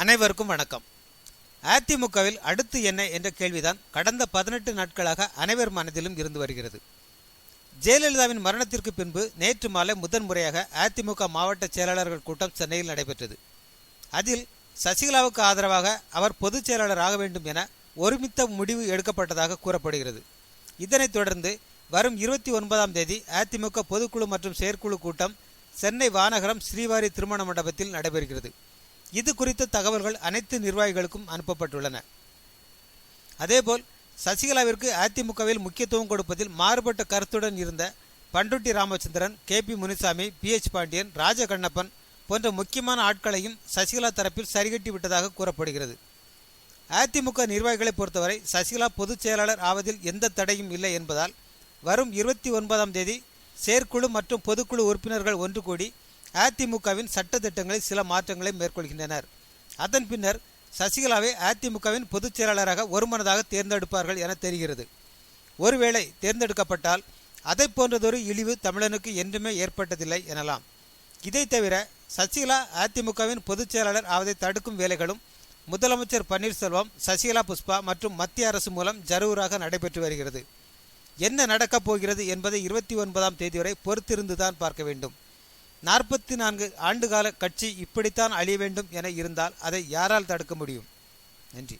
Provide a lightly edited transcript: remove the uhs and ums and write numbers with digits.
அனைவருக்கும் வணக்கம். அதிமுகவில் அடுத்து என்ன என்ற கேள்விதான் கடந்த 18 நாட்களாக அனைவர் மனதிலும் இருந்து வருகிறது. ஜெயலலிதாவின் மரணத்திற்கு பின்பு நேற்று மாலை முதன்முறையாக அதிமுக மாவட்ட செயலாளர்கள் கூட்டம் சென்னையில் நடைபெற்றது. அதில் சசிகலாவுக்கு ஆதரவாக அவர் பொதுச் செயலாளர் ஆக வேண்டும் என ஒருமித்த முடிவு எடுக்கப்பட்டதாக கூறப்படுகிறது. இதனைத் தொடர்ந்து வரும் 29ஆம் தேதி அதிமுக பொதுக்குழு மற்றும் செயற்குழு கூட்டம் சென்னை வானகரம் ஸ்ரீவாரி திருமண மண்டபத்தில் நடைபெறுகிறது. இது குறித்த தகவல்கள் அனைத்து நிர்வாகிகளுக்கும் அனுப்பப்பட்டுள்ளன. அதேபோல் சசிகலாவிற்கு அதிமுகவில் முக்கியத்துவம் கொடுப்பதில் மாறுபட்ட கருத்துடன் இருந்த பண்ருட்டி ராமச்சந்திரன், KP முனுசாமி, PH பாண்டியன், ராஜகண்ணப்பன் போன்ற முக்கியமான ஆட்களையும் சசிகலா தரப்பில் சரிகட்டி விட்டதாக கூறப்படுகிறது. அதிமுக நிர்வாகிகளை பொறுத்தவரை சசிகலா பொதுச் செயலாளர் ஆவதில் எந்த தடையும் இல்லை என்பதால் வரும் 29ஆம் தேதி செயற்குழு மற்றும் பொதுக்குழு உறுப்பினர்கள் ஒன்று கூடி அதிமுகவின் சட்ட திட்டங்களில் சில மாற்றங்களை மேற்கொள்கின்றனர். அதன் பின்னர் சசிகலாவை அதிமுகவின் பொதுச் செயலாளராக ஒருமனதாக தேர்ந்தெடுப்பார்கள் என தெரிகிறது. ஒருவேளை தேர்ந்தெடுக்கப்பட்டால் அதை போன்றதொரு இழிவு தமிழனுக்கு என்றுமே ஏற்பட்டதில்லை எனலாம். இதை தவிர சசிகலா அதிமுகவின் பொதுச் செயலாளர் ஆவதை தடுக்கும் வேலைகளும் முதலமைச்சர் பன்னீர்செல்வம், சசிகலா புஷ்பா மற்றும் மத்திய அரசு மூலம் ஜரூராக நடைபெற்று வருகிறது. என்ன நடக்கப் போகிறது என்பதை 29ஆம் தேதி வரை பொறுத்திருந்துதான் பார்க்க வேண்டும். 44 ஆண்டுகால கட்சி இப்படித்தான் அழிய வேண்டும் என இருந்தால் அதை யாரால் தடுக்க முடியும்? நன்றி.